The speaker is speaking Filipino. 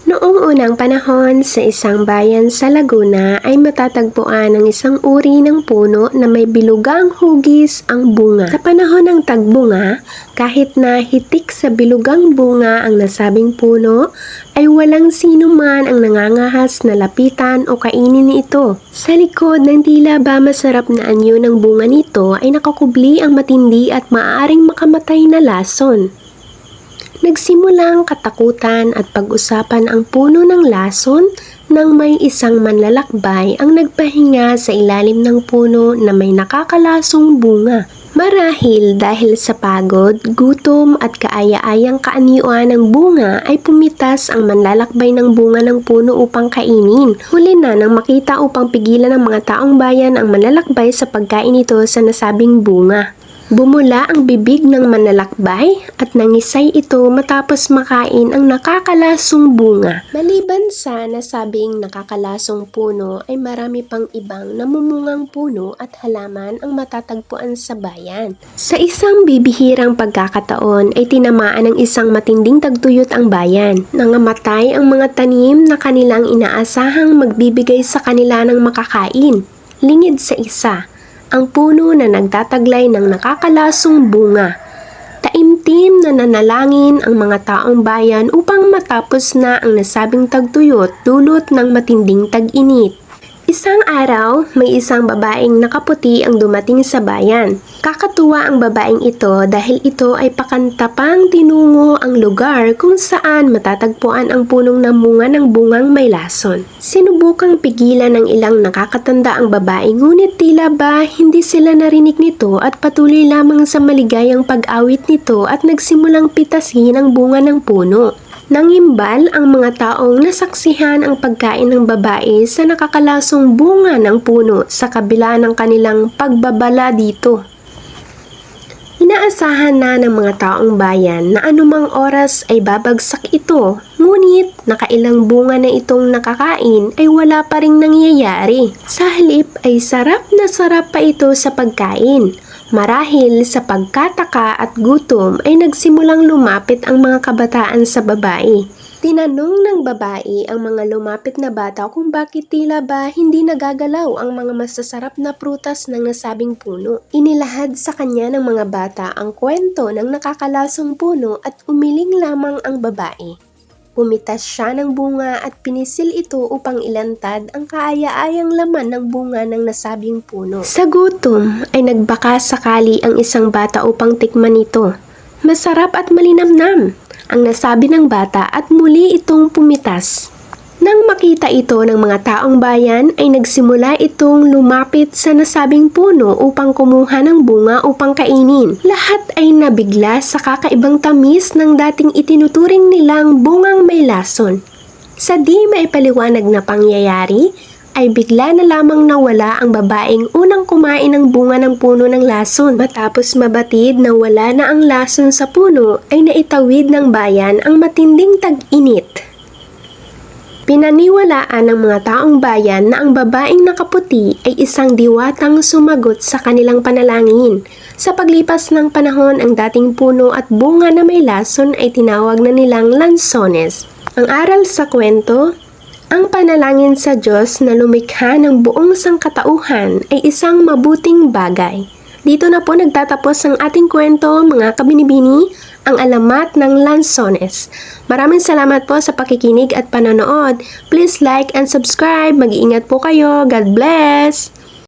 Noong unang panahon sa isang bayan sa Laguna ay matatagpuan ang isang uri ng puno na may bilugang hugis ang bunga. Sa panahon ng tagbunga, kahit na hitik sa bilugang bunga ang nasabing puno, ay walang sino man ang nangangahas na lapitan o kainin ito. Sa likod ng tila ba masarap na anyo ng bunga nito ay nakakubli ang matindi at maaaring makamatay na lason. Nagsimulang katakutan at pag-usapan ang puno ng lason nang may isang manlalakbay ang nagpahinga sa ilalim ng puno na may nakakalasong bunga. Marahil dahil sa pagod, gutom at kaaya-ayang kaaniuan ng bunga ay pumitas ang manlalakbay ng bunga ng puno upang kainin. Huli na nang makita upang pigilan ng mga taong bayan ang manlalakbay sa pagkain nito sa nasabing bunga. Bumula ang bibig ng manlalakbay at nangisay ito matapos makain ang nakakalasong bunga. Maliban sa nasabing nakakalasong puno ay marami pang ibang namumungang puno at halaman ang matatagpuan sa bayan. Sa isang bibihirang pagkakataon ay tinamaan ng isang matinding tagtuyot ang bayan. Nangamatay ang mga tanim na kanilang inaasahang magbibigay sa kanila ng makakain. Lingid sa isa, ang puno na nagtataglay ng nakakalasong bunga. Taimtim na nanalangin ang mga taong bayan upang matapos na ang nasabing tagtuyot dulot ng matinding tag-init. Isang araw, may isang babaeng nakaputi ang dumating sa bayan. Kakatuwa ang babaeng ito dahil ito ay pakantapang tinungo ang lugar kung saan matatagpuan ang punong namunga ng bungang may lason. Sinubukang pigilan ng ilang nakakatanda ang babae ngunit tila ba hindi sila narinig nito at patuloy lamang sa maligayang pag-awit nito at nagsimulang pitasin ang bunga ng puno. Nangimbal ang mga taong nasaksihan ang pagkain ng babae sa nakakalasong bunga ng puno sa kabila ng kanilang pagbabala dito. Inaasahan na ng mga taong bayan na anumang oras ay babagsak ito, ngunit nakailang bunga na itong nakakain ay wala pa ring nangyayari. Sa halip ay sarap na sarap pa ito sa pagkain. Marahil sa pagkataka at gutom ay nagsimulang lumapit ang mga kabataan sa babae. Tinanong ng babae ang mga lumapit na bata kung bakit tila ba hindi nagagalaw ang mga masasarap na prutas ng nasabing puno. Inilahad sa kanya ng mga bata ang kwento ng nakakalasong puno at umiling lamang ang babae. Pumitas siya ng bunga at pinisil ito upang ilantad ang kaaya-ayang laman ng bunga ng nasabing puno. Sa gutom ay nagbaka sakali ang isang bata upang tikman ito. Masarap at malinamnam ang nasabi ng bata at muli itong pumitas. Nang makita ito ng mga taong bayan ay nagsimula itong lumapit sa nasabing puno upang kumuha ng bunga upang kainin. Lahat ay nabigla sa kakaibang tamis ng dating itinuturing nilang bungang may lason. Sa di maipaliwanag na pangyayari, ay bigla na lamang nawala ang babaeng unang kumain ng bunga ng puno ng lason. Matapos mabatid na wala na ang lason sa puno, ay naitawid ng bayan ang matinding tag-init. Pinaniwalaan ng mga taong bayan na ang babaeng nakaputi ay isang diwatang sumagot sa kanilang panalangin. Sa paglipas ng panahon, ang dating puno at bunga na may lason ay tinawag na nilang lansones. Ang aral sa kwento, ang panalangin sa Diyos na lumikha ng buong sangkatauhan ay isang mabuting bagay. Dito na po nagtatapos ang ating kwento, mga kabinibini, ang alamat ng lansones. Maraming salamat po sa pakikinig at panonood. Please like and subscribe. Mag-iingat po kayo. God bless!